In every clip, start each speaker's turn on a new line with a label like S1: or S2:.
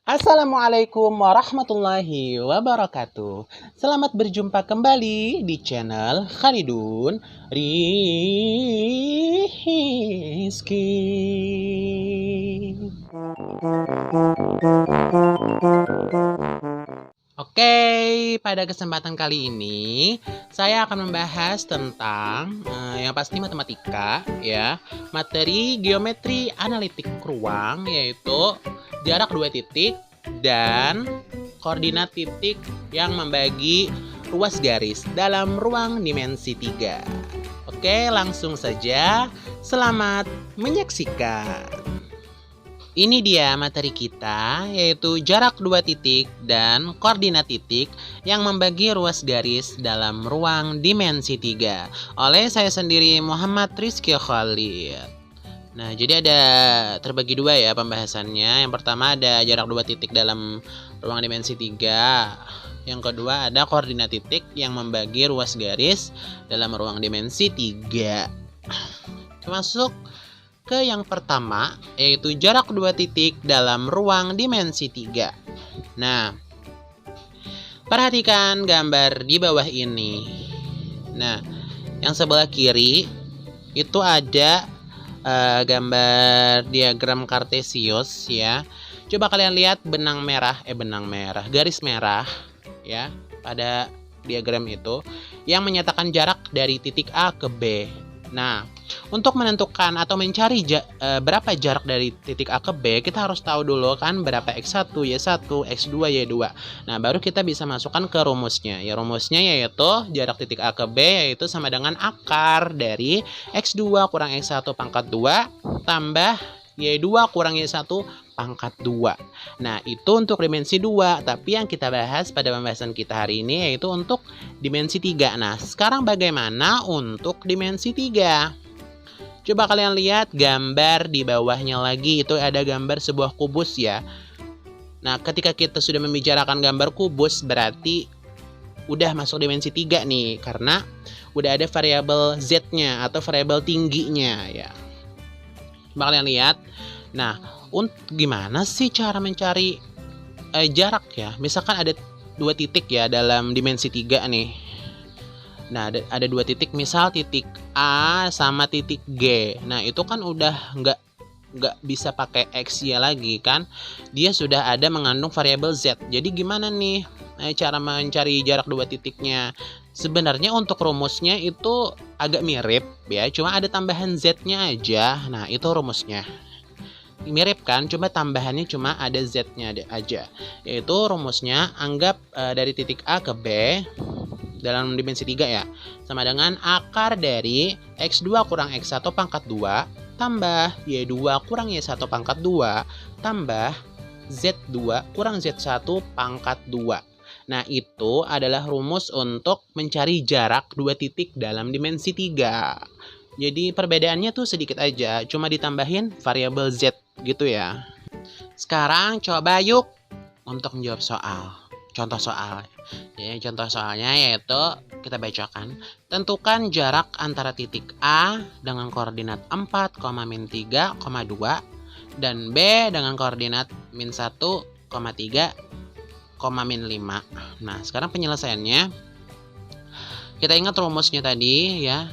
S1: Assalamualaikum warahmatullahi wabarakatuh. Selamat berjumpa kembali di channel Khalidun Rizky. Oke, pada kesempatan kali ini saya akan membahas tentang yang pasti matematika ya, materi geometri analitik ruang, yaitu jarak 2 titik dan koordinat titik yang membagi ruas garis dalam ruang dimensi 3. Oke, langsung saja. Selamat menyaksikan. Ini dia materi kita, yaitu jarak 2 titik dan koordinat titik yang membagi ruas garis dalam ruang dimensi 3. Oleh saya sendiri, Muhammad Rizky Khalid. Nah, jadi ada terbagi dua ya pembahasannya. Yang pertama ada jarak 2 titik dalam ruang dimensi 3. Yang kedua ada koordinat titik yang membagi ruas garis dalam ruang dimensi 3. Masuk ke yang pertama, yaitu jarak 2 titik dalam ruang dimensi 3. Nah, perhatikan gambar di bawah ini. Nah, yang sebelah kiri itu ada gambar diagram Kartesius ya. Coba kalian lihat garis merah ya pada diagram itu yang menyatakan jarak dari titik A ke B. Nah, untuk menentukan atau mencari berapa jarak dari titik A ke B, kita harus tahu dulu kan berapa X1, Y1, X2, Y2. Nah, baru kita bisa masukkan ke rumusnya. Ya, rumusnya yaitu jarak titik A ke B yaitu sama dengan akar dari X2 kurang X1 pangkat 2 tambah Y2 kurang Y1 pangkat 2. Nah, itu untuk dimensi 2. Tapi yang kita bahas pada pembahasan kita hari ini yaitu untuk dimensi 3. Nah, sekarang bagaimana untuk dimensi 3? Coba kalian lihat gambar di bawahnya lagi. Itu ada gambar sebuah kubus ya. Nah, ketika kita sudah membicarakan gambar kubus, berarti udah masuk dimensi 3 nih. Karena udah ada variabel Z-nya atau variabel tingginya ya. Coba kalian lihat. Nah, gimana sih cara mencari jarak ya? Misalkan ada 2 titik ya dalam dimensi 3 nih. Nah, ada 2 titik, misal titik A sama titik G. Nah, itu kan udah nggak bisa pakai X ya lagi kan? Dia sudah ada mengandung variabel Z. Jadi gimana nih cara mencari jarak 2 titiknya? Sebenarnya untuk rumusnya itu agak mirip ya, cuma ada tambahan Z-nya aja. Nah, itu rumusnya. Mirip kan, cuma tambahannya cuma ada Z-nya aja. Yaitu rumusnya, anggap dari titik A ke B dalam dimensi 3 ya, sama dengan akar dari X2 kurang X1 pangkat 2 tambah Y2 kurang Y1 pangkat 2 tambah Z2 kurang Z1 pangkat 2. Nah, itu adalah rumus untuk mencari jarak 2 titik dalam dimensi 3. Jadi perbedaannya tuh sedikit aja, cuma ditambahin variabel Z gitu ya. Sekarang coba yuk untuk menjawab contoh soal. Ya, contoh soalnya yaitu kita bacakan. Tentukan jarak antara titik A dengan koordinat 4, min 3, 2 dan B dengan koordinat min 1, 3, min 5. Nah, sekarang penyelesaiannya. Kita ingat rumusnya tadi ya,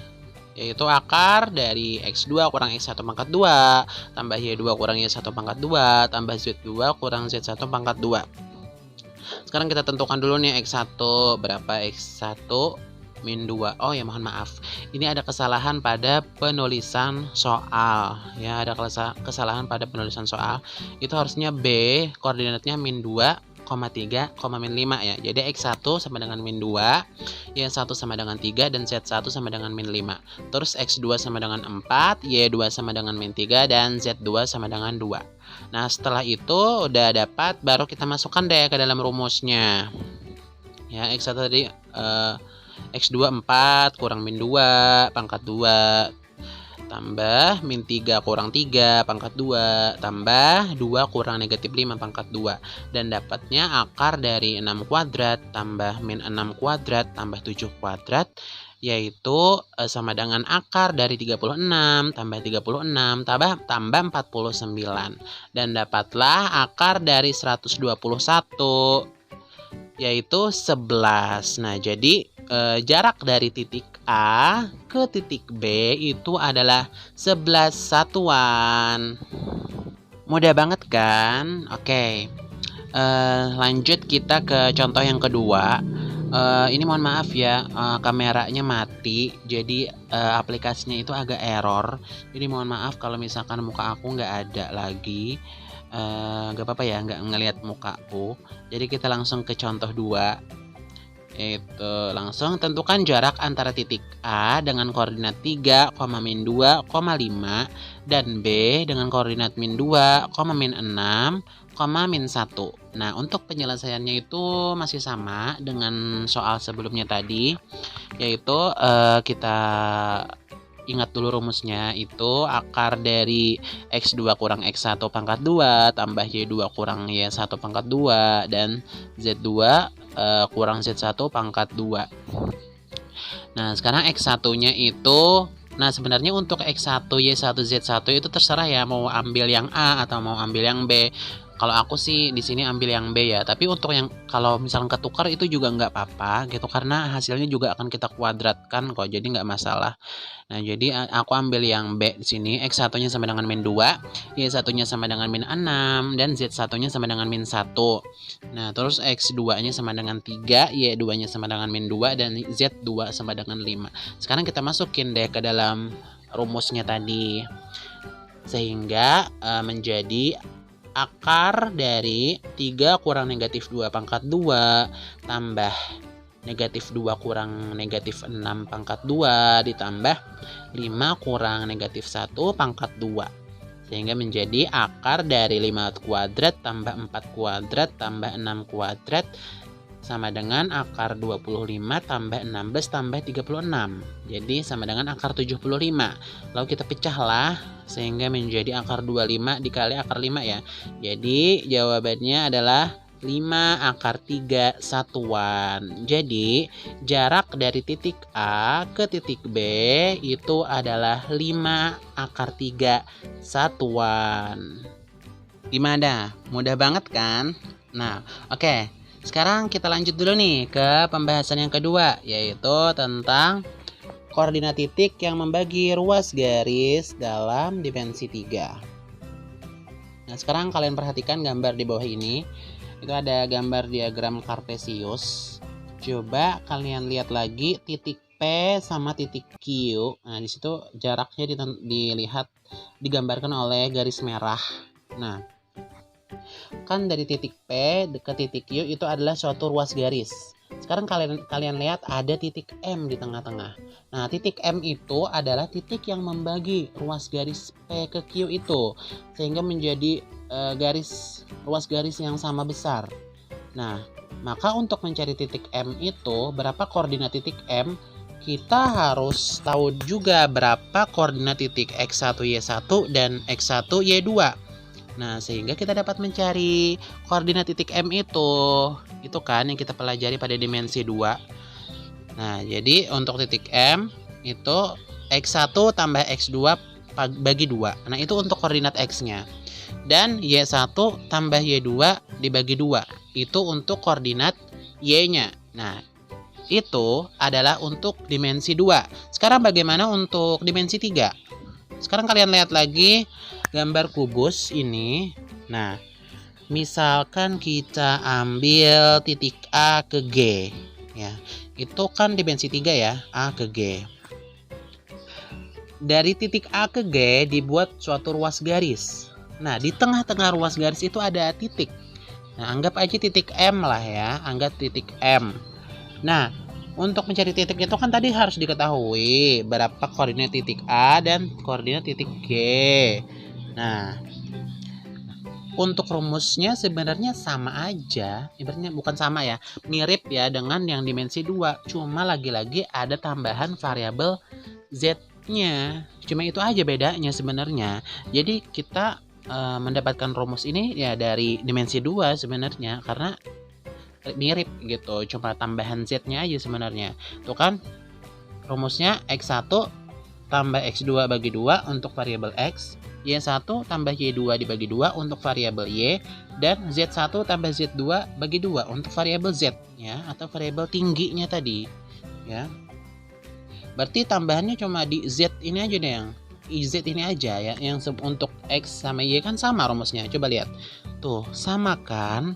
S1: yaitu akar dari X2 kurang X1 pangkat 2 tambah Y2 kurang Y1 pangkat 2 tambah Z2 kurang Z1 pangkat 2. Sekarang kita tentukan dulu nih X1 berapa. X1 min 2. Oh ya, mohon maaf, ini ada kesalahan pada penulisan soal ya, ada kesalahan pada penulisan soal. Itu harusnya B koordinatnya min 2, 3, min 5 ya. Jadi X1 sama dengan min 2, Y1 sama dengan 3 dan Z1 sama dengan min 5. Terus X2 sama dengan 4, Y2 sama dengan min 3 dan Z2 sama dengan 2. Nah, setelah itu udah dapat, baru kita masukkan deh ke dalam rumusnya. Ya, X1 tadi X2 4 kurang min 2 pangkat 2 tambah min 3 kurang 3 pangkat 2 tambah 2 kurang negatif 5 pangkat 2, dan dapatnya akar dari 6 kuadrat tambah min 6 kuadrat tambah 7 kuadrat yaitu sama dengan akar dari 36 tambah 36 tambah 49. Dan dapatlah akar dari 121 yaitu 11. Nah, jadi jarak dari titik A ke titik B itu adalah 11 satuan. Mudah banget kan? Oke. Lanjut kita ke contoh yang kedua. Ini mohon maaf ya, kameranya mati, jadi aplikasinya itu agak error. Jadi mohon maaf kalau misalkan muka aku nggak ada lagi. Nggak apa-apa ya, nggak ngelihat mukaku. Jadi kita langsung ke contoh 2. Itu langsung tentukan jarak antara titik A dengan koordinat 3, min 2, 5 dan B dengan koordinat min 2, min 6, min 1. Nah, untuk penyelesaiannya itu masih sama dengan soal sebelumnya tadi, yaitu kita ingat dulu rumusnya, itu akar dari X2 kurang X1 pangkat 2 tambah Y2 kurang Y1 pangkat 2 dan Z2 kurang Z1 pangkat 2. Nah, sekarang X1-nya itu, nah sebenarnya untuk X1, Y1, Z1 itu terserah ya, mau ambil yang A atau mau ambil yang B. Kalau aku sih di sini ambil yang B ya, tapi untuk yang kalau misalnya ketukar itu juga nggak apa-apa gitu, karena hasilnya juga akan kita kuadratkan kok, jadi nggak masalah. Nah, jadi aku ambil yang B di sini, X1-nya sama dengan min 2, Y1-nya sama dengan min 6, dan Z1-nya sama dengan min 1. Nah, terus X2-nya sama dengan 3, Y2-nya sama dengan min 2, dan Z2 sama dengan 5. Sekarang kita masukin deh ke dalam rumusnya tadi. Sehingga menjadi akar dari 3 kurang negatif 2 pangkat 2 tambah negatif 2 kurang negatif 6 pangkat 2 ditambah 5 kurang negatif 1 pangkat 2. Sehingga menjadi akar dari 5 kuadrat tambah 4 kuadrat tambah 6 kuadrat sama dengan akar 25 tambah 16 tambah 36. Jadi sama dengan akar 75. Lalu kita pecahlah sehingga menjadi akar 25 dikali akar 5 ya. Jadi jawabannya adalah 5 akar 3 satuan. Jadi jarak dari titik A ke titik B itu adalah 5 akar 3 satuan. Gimana? Mudah banget kan? Nah, oke. Sekarang kita lanjut dulu nih ke pembahasan yang kedua, yaitu tentang koordinat titik yang membagi ruas garis dalam dimensi 3. Nah, sekarang kalian perhatikan gambar di bawah ini. Itu ada gambar diagram kartesius. Coba kalian lihat lagi titik P sama titik Q. Nah, di situ jaraknya dilihat digambarkan oleh garis merah. Nah, kan dari titik P ke titik Q itu adalah suatu ruas garis. Sekarang kalian lihat ada titik M di tengah-tengah. Nah, titik M itu adalah titik yang membagi ruas garis P ke Q itu, sehingga menjadi ruas garis yang sama besar. Nah, maka untuk mencari titik M itu, berapa koordinat titik M, kita harus tahu juga berapa koordinat titik X1, Y1 dan X1, Y2. Nah, sehingga kita dapat mencari koordinat titik M itu. Itu kan yang kita pelajari pada dimensi 2. Nah, jadi untuk titik M itu X1 tambah X2 bagi 2. Nah, itu untuk koordinat X-nya. Dan Y1 tambah Y2 dibagi 2. Itu untuk koordinat Y-nya. Nah, itu adalah untuk dimensi 2. Sekarang bagaimana untuk dimensi 3? Sekarang kalian lihat lagi gambar kubus ini. Nah, misalkan kita ambil titik A ke G ya. Itu kan dimensi 3 ya, A ke G. Dari titik A ke G dibuat suatu ruas garis. Nah, di tengah-tengah ruas garis itu ada titik. Nah, anggap aja titik M lah ya, anggap titik M. Nah, untuk mencari titik itu kan tadi harus diketahui berapa koordinat titik A dan koordinat titik G. Nah, untuk rumusnya sebenarnya sama aja, ibaratnya bukan sama ya, mirip ya dengan yang dimensi 2, cuma lagi-lagi ada tambahan variabel Z-nya. Cuma itu aja bedanya sebenarnya. Jadi kita mendapatkan rumus ini ya dari dimensi 2 sebenarnya, karena mirip gitu, cuma tambahan Z-nya aja sebenarnya. Tuh kan? rumusnya X1 tambah X2 bagi 2 untuk variabel X, Y1 tambah Y2 dibagi 2 untuk variabel Y, dan Z1 tambah Z2 bagi 2 untuk variabel Z, ya, atau variabel tingginya tadi, ya. Berarti tambahannya cuma di Z ini aja deh, yang Z ini aja ya, yang untuk X sama Y kan sama rumusnya. Coba lihat. Tuh, sama kan?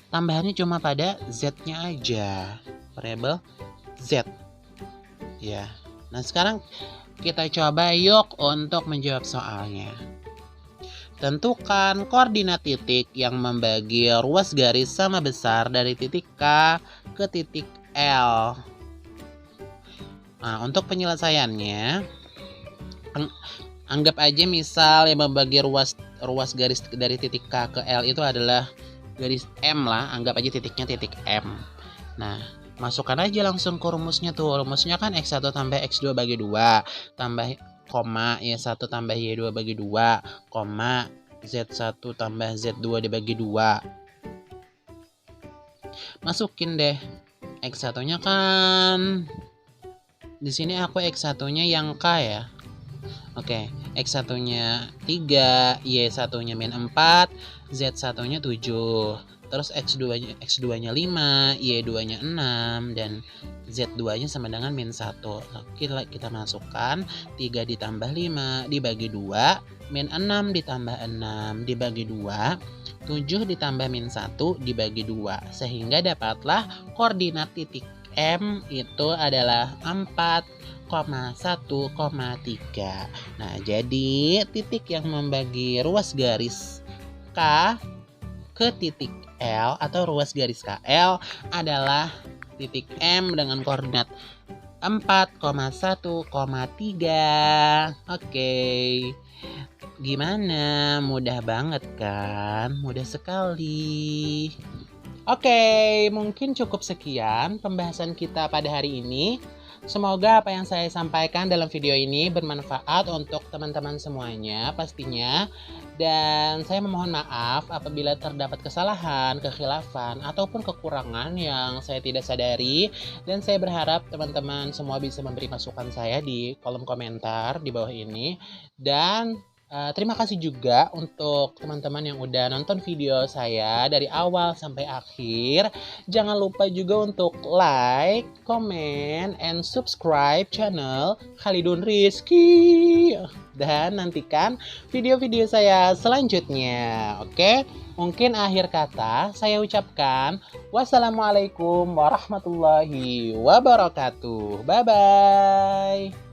S1: Tambahannya cuma pada Z-nya aja. Variabel Z. Ya. Nah, sekarang kita coba yuk untuk menjawab soalnya. Tentukan koordinat titik yang membagi ruas garis sama besar dari titik K ke titik L. Nah, untuk penyelesaiannya, anggap aja misal yang membagi ruas garis dari titik K ke L itu adalah garis M lah, anggap aja titiknya titik M. Nah, masukkan aja langsung ke rumusnya tuh. Rumusnya kan X1 tambah X2 bagi 2, tambah koma Y1 tambah Y2 bagi 2, koma Z1 tambah Z2 dibagi 2. Masukin deh. X1-nya kan di sini aku X1-nya yang K ya. Oke, X1-nya 3, Y1-nya -4, Z1-nya 7. Terus X2-nya 5, Y2-nya 6, dan Z2-nya sama dengan -1. Kita masukkan 3 ditambah 5 dibagi 2, -6 ditambah 6 dibagi 2, 7 ditambah -1 dibagi 2. Sehingga dapatlah koordinat titik M itu adalah 4,1,3. Nah, jadi titik yang membagi ruas garis K ke titik L atau ruas garis KL adalah titik M dengan koordinat 4,1,3. Oke. Gimana? Mudah banget kan? Mudah sekali. Oke, mungkin cukup sekian pembahasan kita pada hari ini. Semoga apa yang saya sampaikan dalam video ini bermanfaat untuk teman-teman semuanya pastinya. Dan saya memohon maaf apabila terdapat kesalahan, kekhilafan, ataupun kekurangan yang saya tidak sadari. Dan saya berharap teman-teman semua bisa memberi masukan saya di kolom komentar di bawah ini. Dan terima kasih juga untuk teman-teman yang udah nonton video saya dari awal sampai akhir. Jangan lupa juga untuk like, comment, and subscribe channel Khalidun Rizky. Dan nantikan video-video saya selanjutnya. Oke, mungkin akhir kata saya ucapkan wassalamualaikum warahmatullahi wabarakatuh. Bye-bye.